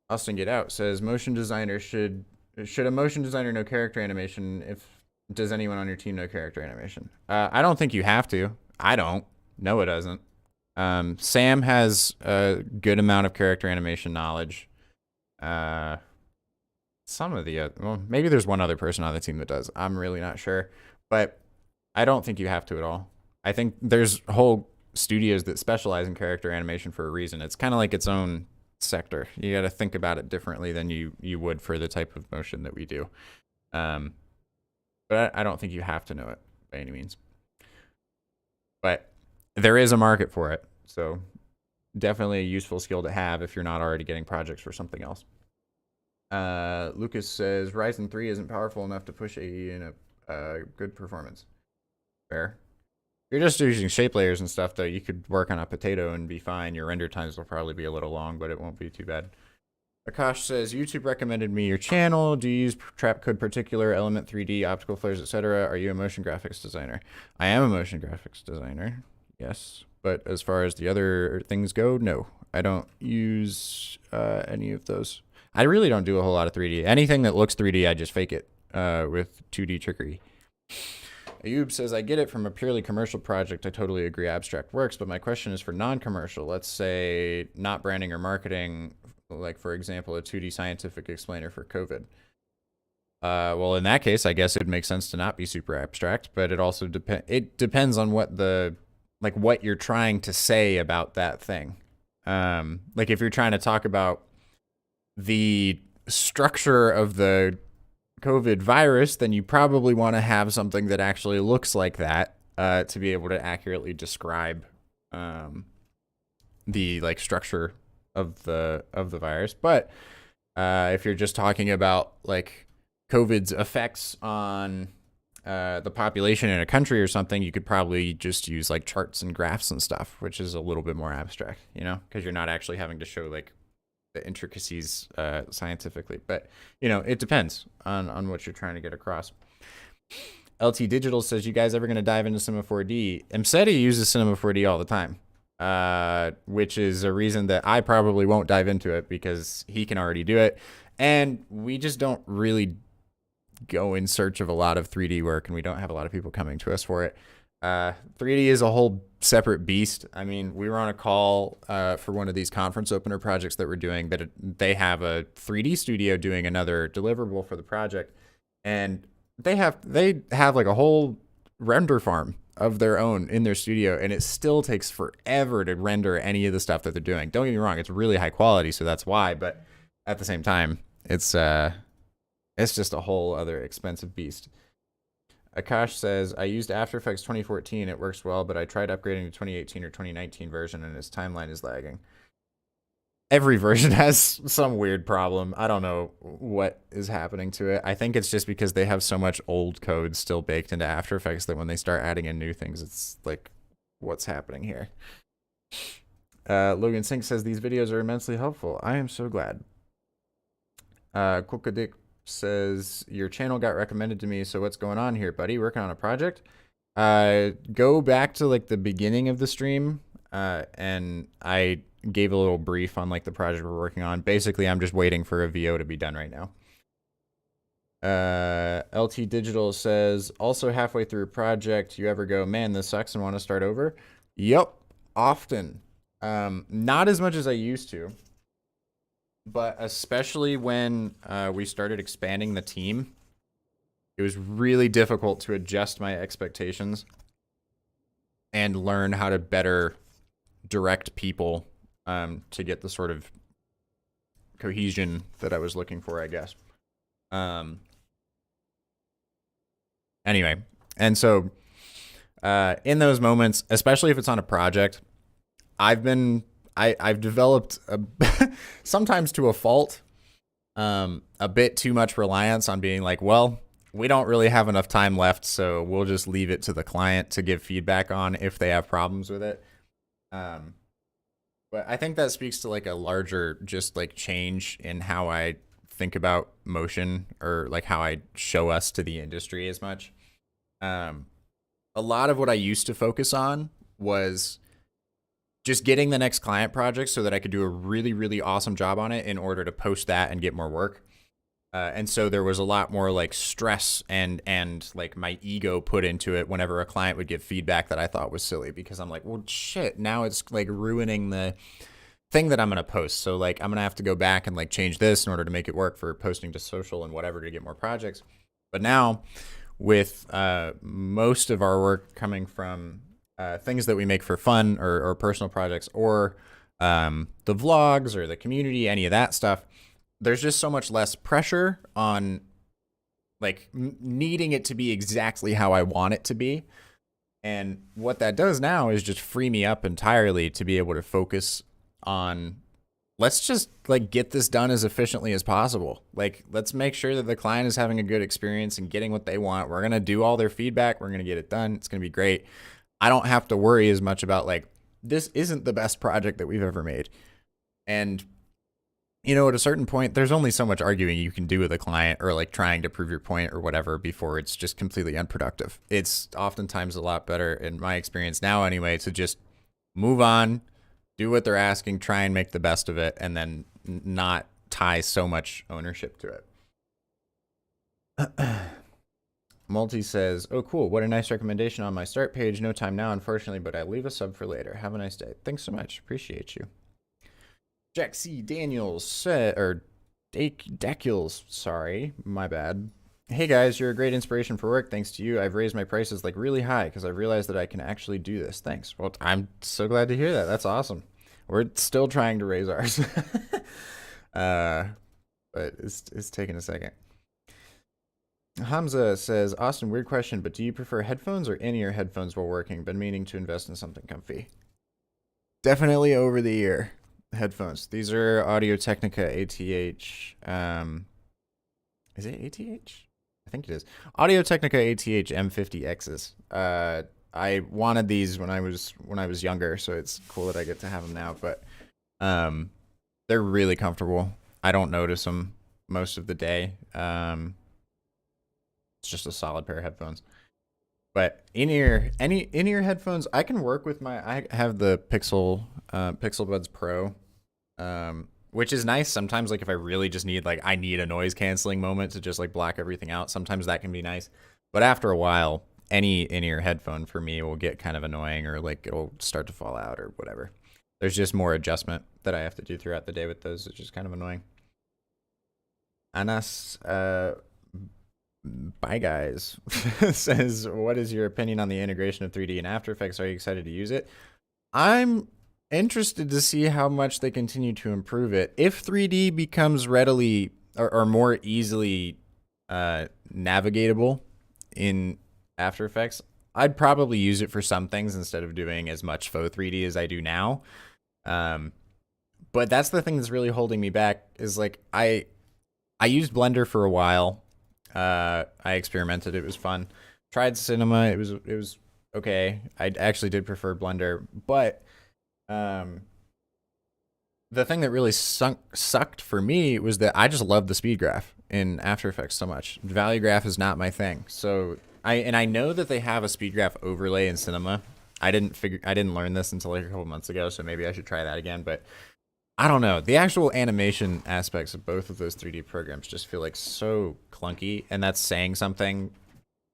Austin Get Out says motion designer should a motion designer know character animation? If does anyone on your team know character animation? I don't think you have to. I don't. No, it doesn't. Sam has a good amount of character animation knowledge. Some of the well, maybe there's one other person on the team that does. I'm really not sure, but I don't think you have to at all. I think there's whole studios that specialize in character animation for a reason. It's kind of like its own sector. You got to think about it differently than you would for the type of motion that we do. But I don't think you have to know it by any means. But there is a market for it, so definitely a useful skill to have if you're not already getting projects for something else. Lucas says Ryzen 3 isn't powerful enough to push AE in a good performance. Fair. If you're just using shape layers and stuff, though, you could work on a potato and be fine. Your render times will probably be a little long, but it won't be too bad. Akash says YouTube recommended me your channel. Do you use Trapcode Particular, Element 3D, optical flares, etc.? Are you a motion graphics designer? I am a motion graphics designer, yes. But as far as the other things go, no. I don't use any of those. I really don't do a whole lot of 3D. Anything that looks 3D, I just fake it with 2D trickery. Ayub says, I get it from a purely commercial project. I totally agree abstract works, but my question is for non-commercial. Let's say not branding or marketing, like, for example, a 2D scientific explainer for COVID. Well, in that case, I guess it would make sense to not be super abstract, but it also depends on what what you're trying to say about that thing. Like if you're trying to talk about the structure of the COVID virus, then you probably want to have something that actually looks like that to be able to accurately describe the like structure of the virus. But if you're just talking about like COVID's effects on the population in a country or something, you could probably just use like charts and graphs and stuff, which is a little bit more abstract, you know, because you're not actually having to show like the intricacies scientifically, but it depends on what you're trying to get across. LT Digital says, you guys ever going to dive into Cinema 4D? Mseti uses Cinema 4D all the time, which is a reason that I probably won't dive into it because he can already do it. And we just don't really go in search of a lot of 3D work, and we don't have a lot of people coming to us for it. 3D is a whole separate beast. I mean, we were on a call for one of these conference opener projects that we're doing, but they have a 3D studio doing another deliverable for the project, and they have like a whole render farm of their own in their studio, and it still takes forever to render any of the stuff that they're doing. Don't get me wrong, it's really high quality, so that's why, but at the same time, it's just a whole other expensive beast. Akash says, I used After Effects 2014. It works well, but I tried upgrading to 2018 or 2019 version, and its timeline is lagging. Every version has some weird problem. I don't know what is happening to it. I think it's just because they have so much old code still baked into After Effects that when they start adding in new things, it's like, what's happening here? Logan Sink says, these videos are immensely helpful. I am so glad. Kokadik says, your channel got recommended to me, so what's going on here, buddy? Working on a project? Go back to like the beginning of the stream, and I gave a little brief on like the project we're working on. Basically, I'm just waiting for a VO to be done right now. LT Digital says, also halfway through a project, you ever go, man, this sucks and want to start over? Yep, often. Not as much as I used to. But especially when we started expanding the team, it was really difficult to adjust my expectations and learn how to better direct people to get the sort of cohesion that I was looking for, I guess. Anyway, and so in those moments, especially if it's on a project, I've developed sometimes to a fault, a bit too much reliance on being like, well, we don't really have enough time left, so we'll just leave it to the client to give feedback on if they have problems with it. But I think that speaks to like a larger just like change in how I think about motion, or like how I show us to the industry as much. A lot of what I used to focus on was just getting the next client project so that I could do a really, really awesome job on it in order to post that and get more work. And so there was a lot more like stress and like my ego put into it whenever a client would give feedback that I thought was silly, because I'm like, well, shit, now it's like ruining the thing that I'm going to post. So like, I'm going to have to go back and like change this in order to make it work for posting to social and whatever to get more projects. But now with most of our work coming from things that we make for fun or personal projects, or the vlogs or the community, any of that stuff, there's just so much less pressure on like needing it to be exactly how I want it to be. And what that does now is just free me up entirely to be able to focus on, let's just like get this done as efficiently as possible. Like, let's make sure that the client is having a good experience and getting what they want. We're going to do all their feedback. We're going to get it done. It's going to be great. I don't have to worry as much about like, this isn't the best project that we've ever made. And at a certain point, there's only so much arguing you can do with a client, or like trying to prove your point or whatever, before it's just completely unproductive. It's oftentimes a lot better, in my experience now anyway, to just move on, do what they're asking, try and make the best of it, and then not tie so much ownership to it. Multi says, oh, cool. What a nice recommendation on my start page. No time now, unfortunately, but I leave a sub for later. Have a nice day. Thanks so much. Appreciate you. Jack C. Daniels said, or Dacules, sorry, my bad. Hey guys, you're a great inspiration for work. Thanks to you, I've raised my prices like really high because I've realized that I can actually do this. Thanks. Well, I'm so glad to hear that. That's awesome. We're still trying to raise ours. But it's taking a second. Hamza says, Austin, weird question, but do you prefer headphones or in-ear headphones while working? Been meaning to invest in something comfy. Definitely over the ear headphones. These are Audio Technica ATH. Is it ATH? I think it is. Audio Technica ATH M50Xs. I wanted these when I was younger, so it's cool that I get to have them now. But They're really comfortable. I don't notice them most of the day. It's just a solid pair of headphones. But in-ear headphones, I can work with my. I have the Pixel Buds Pro, which is nice. Sometimes, like if I really just need I need a noise canceling moment to just like block everything out. Sometimes that can be nice. But after a while, any in-ear headphone for me will get kind of annoying, or like it'll start to fall out or whatever. There's just more adjustment that I have to do throughout the day with those, which is kind of annoying. Anas, bye guys, says, what is your opinion on the integration of 3D and After Effects? Are you excited to use it? I'm interested to see how much they continue to improve it. If 3D becomes readily or more easily navigatable in After Effects, I'd probably use it for some things instead of doing as much faux 3D as I do now. But that's the thing that's really holding me back is like I used Blender for a while. I experimented. It was fun. Tried Cinema. It was okay. I actually did prefer Blender, but the thing that really sucked for me was that I just love the speed graph in After Effects so much. Value graph is not my thing. So I know that they have a speed graph overlay in Cinema. I didn't learn this until like a couple months ago, so maybe I should try that again. But I don't know. The actual animation aspects of both of those 3D programs just feel like so clunky, and that's saying something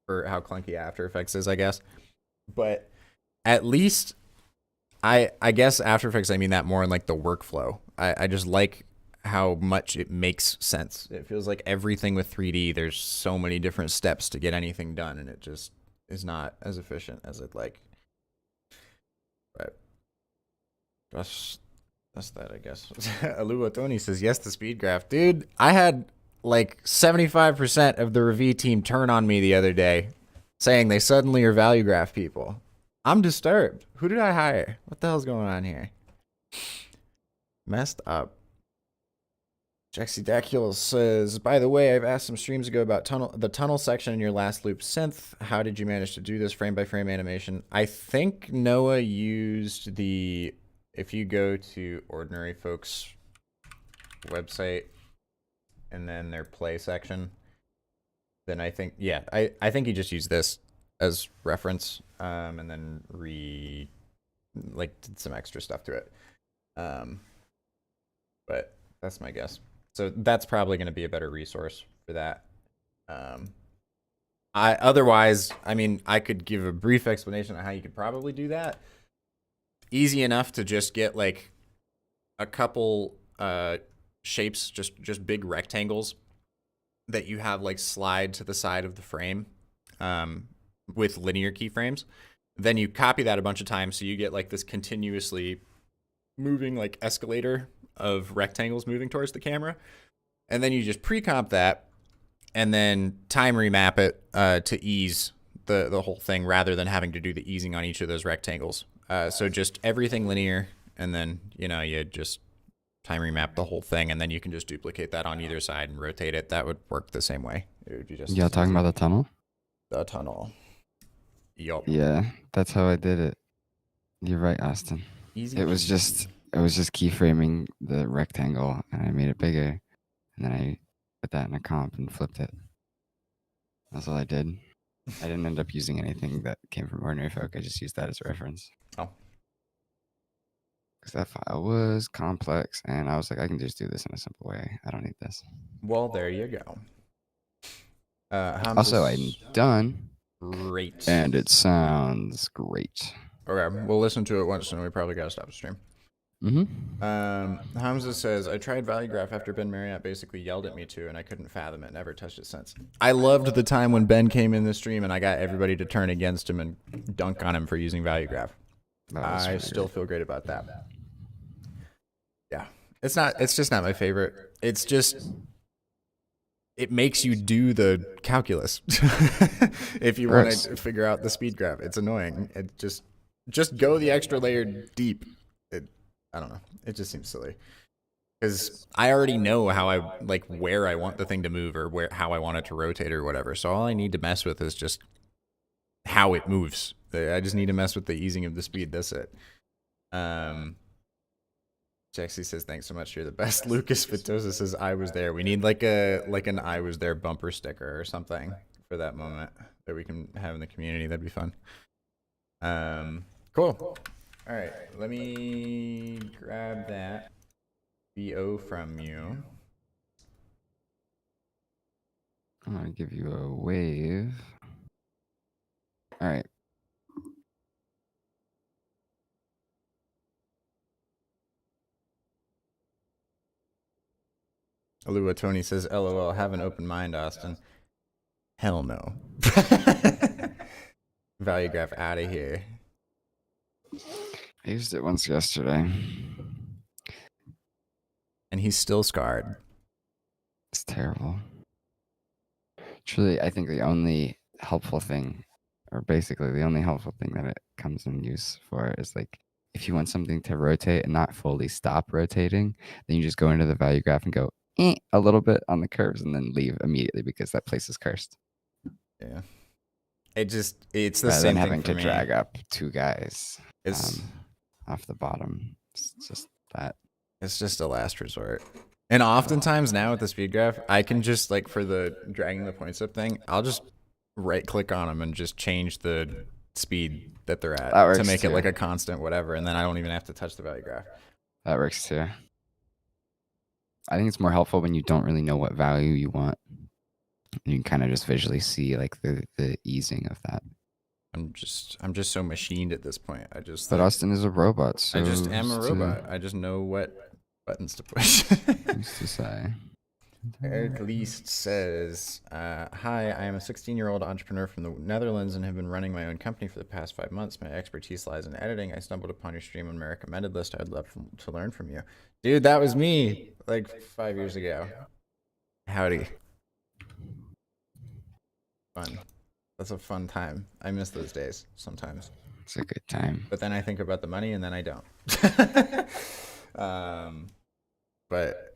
for how clunky After Effects is, I guess. But at least I guess After Effects, I mean that more in like the workflow. I just like how much it makes sense. It feels like everything with 3D, there's so many different steps to get anything done, and it just is not as efficient as I'd like. But that's that, I guess. Alua Tony says, yes, the speed graph. Dude, I had like 75% of the Revi team turn on me the other day saying they suddenly are value graph people. I'm disturbed. Who did I hire? What the hell's going on here? Messed up. Jexidacul says, by the way, I've asked some streams ago about the tunnel section in your last loop synth. How did you manage to do this frame by frame animation? I think Noah used if you go to Ordinary Folks website and then their play section, then I think, yeah, I think he just used this as reference, and then did some extra stuff to it. But that's my guess. So that's probably going to be a better resource for that. Otherwise, I mean, I could give a brief explanation on how you could probably do that. Easy enough to just get like a couple shapes, just big rectangles that you have like slide to the side of the frame with linear keyframes. Then you copy that a bunch of times so you get like this continuously moving like escalator of rectangles moving towards the camera. And then you just pre-comp that and then time remap it to ease the whole thing rather than having to do the easing on each of those rectangles. So just everything linear, and then, you just time remap the whole thing, and then you can just duplicate that on either side and rotate it. That would work the same way. It would be just talking about the tunnel? The tunnel. Yup. Yeah, that's how I did it. You're right, Austin. Easy. It was just keyframing the rectangle, and I made it bigger, and then I put that in a comp and flipped it. That's all I did. I didn't end up using anything that came from Ordinary Folk. I just used that as a reference. Oh. Because that file was complex, and I was like, I can just do this in a simple way. I don't need this. Well, there you go. Also, I'm done. Great. And it sounds great. Okay, we'll listen to it once, and we probably got to stop the stream. Hamza says, I tried value graph after Ben Marriott basically yelled at me to, and I couldn't fathom it. Never touched it since. I loved the time when Ben came in the stream and I got everybody to turn against him and dunk on him for using value graph. I still feel great about that. Yeah, it's just not my favorite. It's just, it makes you do the calculus if you want to figure out the speed graph. It's annoying. It just go the extra layer deep. I don't know. It just seems silly because I already know how where I want the thing to move or how I want it to rotate or whatever. So all I need to mess with is just how it moves. I just need to mess with the easing of the speed. That's it. Jaxie says, thanks so much. You're the best. Lucas Vitosa says, I was there. We need like an I was there bumper sticker or something for that moment that we can have in the community. That'd be fun. Cool. All right. Let me grab that VO from you. I'm gonna give you a wave. All right. Alua Tony says, LOL, have an open mind, Austin. Hell no. Value graph out of here. I used it once yesterday. And he's still scarred. It's terrible. Truly, I think the only helpful thing, or basically the only helpful thing that it comes in use for is like if you want something to rotate and not fully stop rotating, then you just go into the value graph and go a little bit on the curves and then leave immediately because that place is cursed. Yeah. It's the Rather same than thing having for to me. drag up two guys It's off the bottom. It's just that. It's just a last resort. And oftentimes now with the speed graph, I can just like for the dragging the points up thing, I'll just right click on them and just change the speed that they're at to make it like a constant whatever, and then I don't even have to touch the value graph. That works too. I think it's more helpful when you don't really know what value you want. You can kind of just visually see like the easing of that. I'm just so machined at this point. But like, Austin is a robot, so I just am a robot. I just know what buttons to push. who's to say? Eric Least says, hi, I am a 16-year-old entrepreneur from the Netherlands and have been running my own company for the past 5 months. My expertise lies in editing. I stumbled upon your stream on my recommended list. I'd love to learn from you. Dude, that was me like 5 years ago. Howdy. Fun. That's a fun time. I miss those days sometimes. It's a good time. But then I think about the money and then I don't. But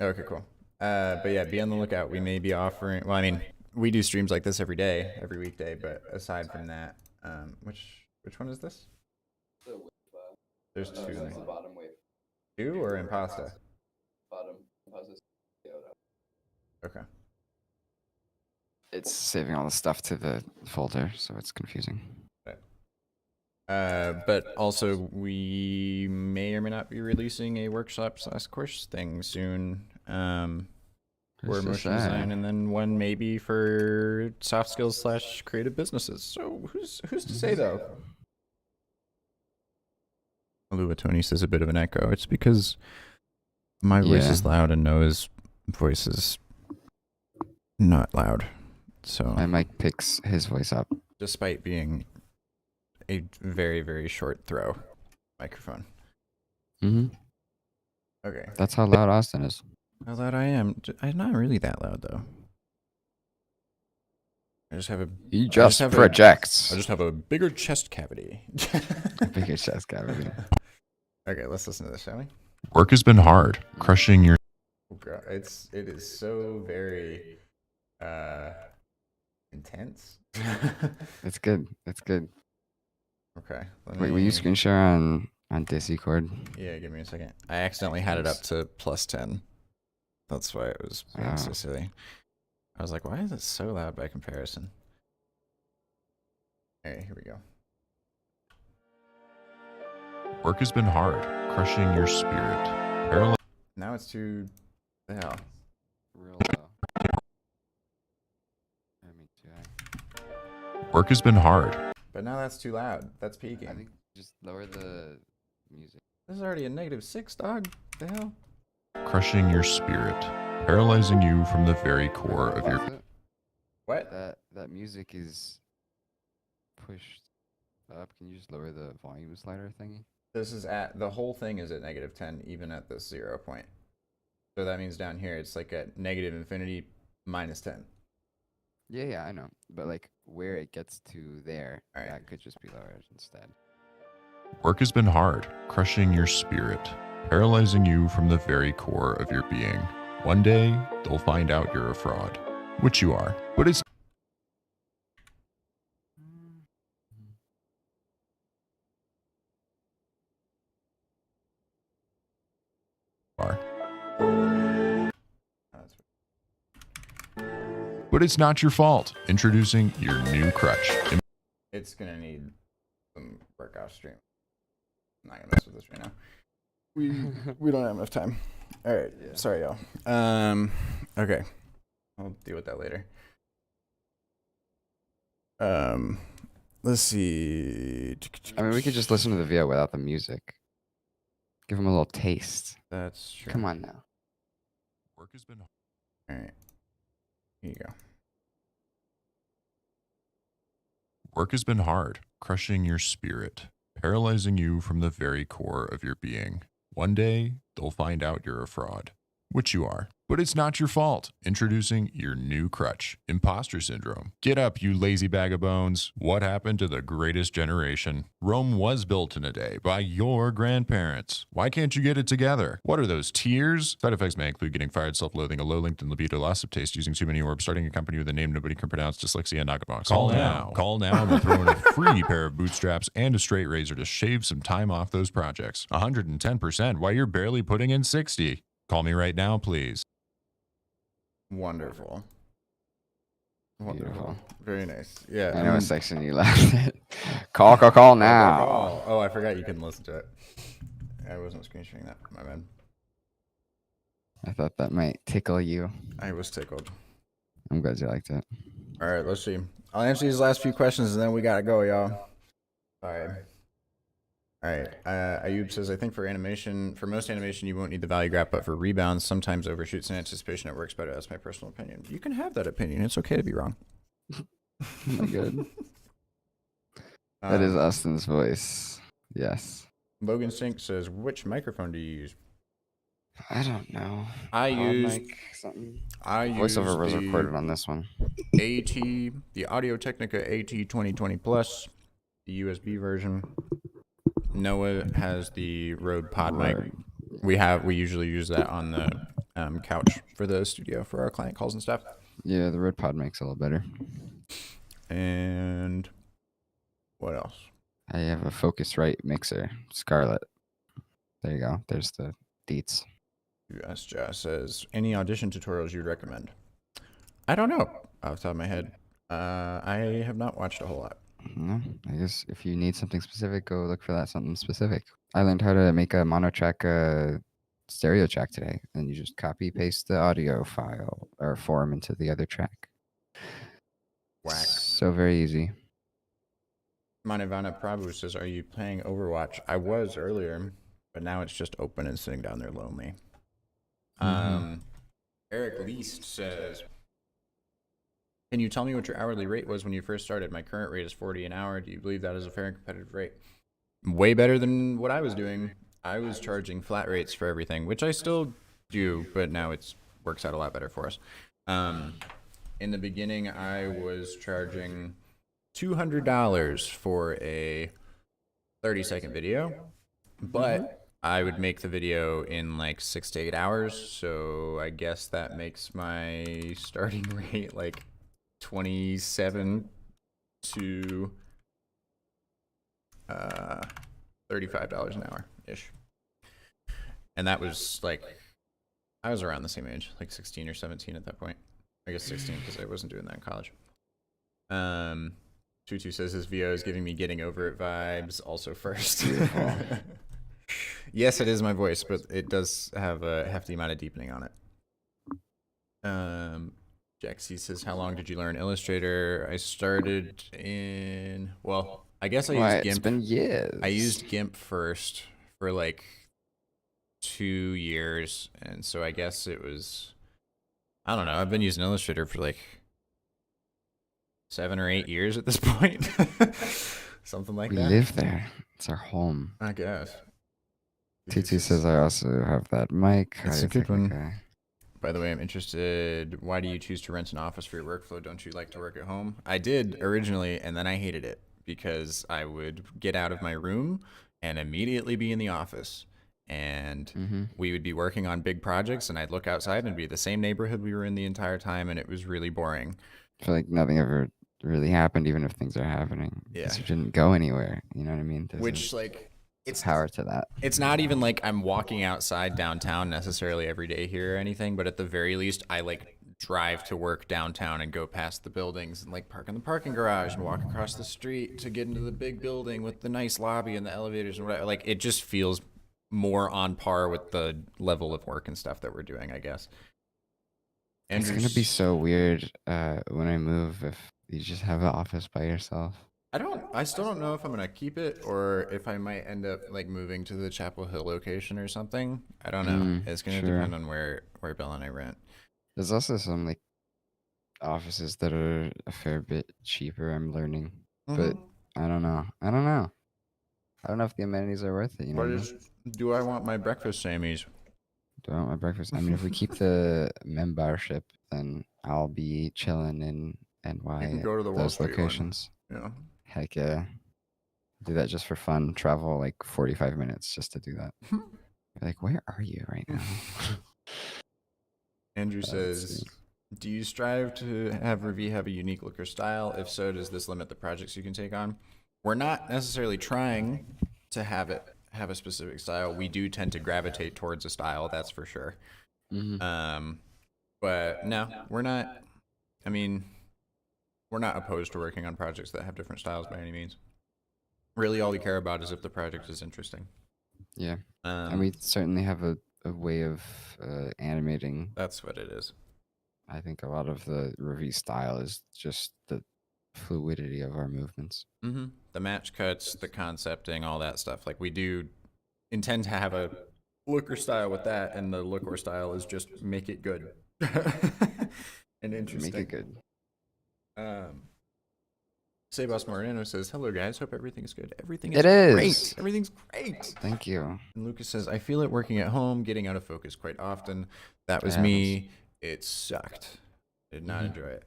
okay, cool. But yeah, be on the lookout. We may be offering, well, I mean, we do streams like this every day, every weekday, but aside from that, which one is this? There's two. That's the bottom wave. Two or impasta? Bottom. Impasta. Okay. It's saving all the stuff to the folder, so it's confusing. But also we may or may not be releasing a workshop/course thing soon. For motion design, and then one maybe for soft skills/creative businesses. So who's to say though? Alua Tony says a bit of an echo. It's because my voice is loud and Noah's voice is not loud. So my mic picks his voice up, despite being a very, very short throw microphone. Okay. That's how loud Austin is. How loud I am? I'm not really that loud though. I just have a. He just projects. I just have a bigger chest cavity. A bigger chest cavity. Okay, let's listen to this, shall we? Work has been hard, crushing your. Oh God, it is so very intense. It's good. It's good. Okay. Wait, will you screen share on Discord? Yeah, give me a second. I accidentally had it up to +10. That's why it was being so silly. I was like, why is it so loud by comparison? Okay, here we go. Work has been hard, crushing your spirit. Now it's too the hell. Real low. Work has been hard. But now that's too loud. That's peaking. I think just lower the music. This is already a -6, dog. The hell? Crushing your spirit, paralyzing you from the very core of your. What? That music is pushed up. Can you just lower the volume slider thingy? This is at the whole thing is at -10, even at this 0 point. So that means down here it's like at -infinity -10. Yeah, I know. But like where it gets to there, All right. that could just be lowered instead. Work has been hard, crushing your spirit, paralyzing you from the very core of your being. One day, they'll find out you're a fraud, which you are. But it's But it's not your fault. Introducing your new crutch. It's gonna need some work off stream. I'm not gonna mess with this right now. We don't have enough time. All right, sorry y'all. Okay, I'll deal with that later. Let's see. I mean, we could just listen to the VO without the music. Give them a little taste. That's true. Come on now. Work has been All right, here you go. Work has been hard, crushing your spirit, paralyzing you from the very core of your being. One day, they'll find out you're a fraud, which you are. But it's not your fault. Introducing your new crutch, imposter syndrome. Get up, you lazy bag of bones. What happened to the greatest generation? Rome was built in a day by your grandparents. Why can't you get it together? What are those tears? Side effects may include getting fired, self-loathing, a low LinkedIn libido, loss of taste, using too many orbs, starting a company with a name nobody can pronounce, dyslexia, and Nagabox. Call now. Call now and we'll throw in a free pair of bootstraps and a straight razor to shave some time off those projects. 110% while you're barely putting in 60. Call me right now, please. Wonderful. Wonderful. Beautiful. Very nice. Yeah. I know what section you left it. Call now. Oh, I forgot you couldn't listen to it. I wasn't screen sharing that. My bad. I thought that might tickle you. I was tickled. I'm glad you liked it. All right, let's see. I'll answer these last few questions and then we gotta go, y'all. All right. All right. Ayub says, I think for most animation, you won't need the value graph, but for rebounds, sometimes overshoots in anticipation, it works better. That's my personal opinion. You can have that opinion. It's okay to be wrong. Oh my god. That is Austin's voice. Yes. Logan Sink says, which microphone do you use? I don't know. I use Voiceover was recorded on this one. AT, the Audio Technica AT 2020 Plus, the USB version. Noah has the Rode Pod mic. We usually use that on the couch for the studio for our client calls and stuff. Yeah, the Rode Pod makes it a little better. And what else? I have a Focusrite mixer, Scarlett. There you go. There's the deets. US Josh says, any audition tutorials you'd recommend? I don't know off the top of my head. I have not watched a whole lot. No, I guess if you need something specific, go look for that something specific. I learned how to make a mono track stereo track today, and you just copy paste the audio file or form into the other track. Whack. So very easy. Manivana Prabhu says, are you playing Overwatch? I was earlier, but now it's just open and sitting down there lonely. Eric Least says, can you tell me what your hourly rate was when you first started? My current rate is $40 an hour. Do you believe that is a fair and competitive rate? Way better than what I was doing. I was charging flat rates for everything, which I still do, but now it works out a lot better for us. In the beginning, I was charging $200 for a 30-second video, but I would make the video in like 6 to 8 hours. So I guess that makes my starting rate like 27 to $35 an hour ish. And that was like, I was around the same age, like 16 or 17 at that point. I guess 16 because I wasn't doing that in college. Tutu says his VO is giving me getting over it vibes also first. Yes, it is my voice, but it does have a hefty amount of deepening on it. Jaxie says, how long did you learn Illustrator? I started in, well, I guess I used GIMP. It's been years. I used GIMP first for like 2 years. And so I guess it was, I don't know. I've been using Illustrator for like 7 or 8 years at this point. Something like that. We live there. It's our home. I guess. TT says I also have that mic. It's a good one. Okay. By the way, I'm interested. Why do you choose to rent an office for your workflow? Don't you like to work at home? I did originally, and then I hated it because I would get out of my room and immediately be in the office. And we would be working on big projects, and I'd look outside and it'd be the same neighborhood we were in the entire time, and it was really boring. I feel like nothing ever really happened, even if things are happening. Yeah. Because you didn't go anywhere. You know what I mean? Which, like, it's power to that. It's not even like I'm walking outside downtown necessarily every day here or anything, but at the very least, I like drive to work downtown and go past the buildings and like park in the parking garage and walk across the street to get into the big building with the nice lobby and the elevators and whatever. Like, it just feels more on par with the level of work and stuff that we're doing, I guess. It's gonna be so weird when I move if you just have an office by yourself. I still don't know if I'm gonna keep it or if I might end up like moving to the Chapel Hill location or something. I don't know. It's gonna depend on where Bill and I rent. There's also some like offices that are a fair bit cheaper, I'm learning. But I don't know. I don't know if the amenities are worth it, you know. Do I want my breakfast Sammys? Do I want my breakfast? I mean, if we keep the membership, then I'll be chilling in NY You can go to the Wall those Street one. locations. Yeah. Heck yeah. Do that just for fun. Travel like 45 minutes just to do that. You're like, where are you right now? Andrew Let's says, see. do you strive to have Ravi have a unique look or style? If so, does this limit the projects you can take on? We're not necessarily trying to have a specific style. We do tend to gravitate towards a style, that's for sure. But no, we're not. I mean, we're not opposed to working on projects that have different styles by any means. Really, all we care about is if the project is interesting. Yeah. And we certainly have a way of animating. That's what it is. I think a lot of the review style is just the fluidity of our movements. The match cuts, the concepting, all that stuff. Like, we do intend to have a look or style with that, and the look or style is just make it good and interesting. Make it good. Sebas Moreno says, hello guys, hope everything's good. Everything It is is. great. Everything's great. Thank you. And Lucas says, I feel it working at home, getting out of focus quite often. That was It me. It sucked. I did not enjoy it.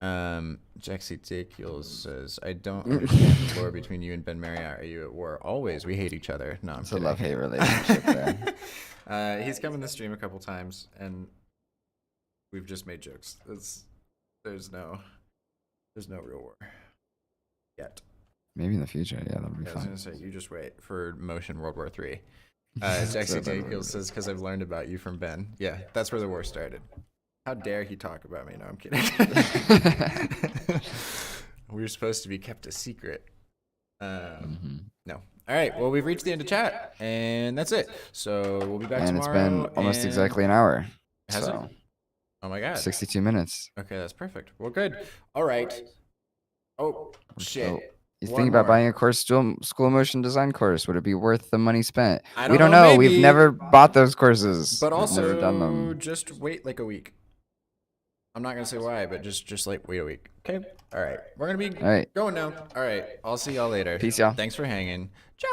Jaxie Takiel says, I don't understand the lore between you and Ben Marriott. Are you at war? Always. We hate each other. No, I'm It's a kidding. love-hate relationship there. He's come in the stream a couple times, and we've just made jokes. There's no real war yet. Maybe in the future, yeah, that'll be I was fun. gonna say, you just wait for Motion World War III. Jaxie Takiel says, because I've learned about you from Ben. Yeah, that's where the war started. How dare he talk about me? No, I'm kidding. We were supposed to be kept a secret. No. All right. Well, we've reached the end of chat, and that's it. So we'll be back And it's tomorrow. been almost and- exactly an hour. Has So, it? Oh my god. 62 minutes. Okay, that's perfect. Well, good. All right. Oh shit. So, you One think about more. buying a course, school motion design course? Would it be worth the money spent? I We don't don't know, know. maybe. We've never bought those courses. But We've also, never done them. just wait like a week. I'm not gonna say why, but just like wait a week. Okay. All right. We're gonna be All right. going now. All right. I'll see y'all later. Peace, y'all. Thanks for hanging. Ciao.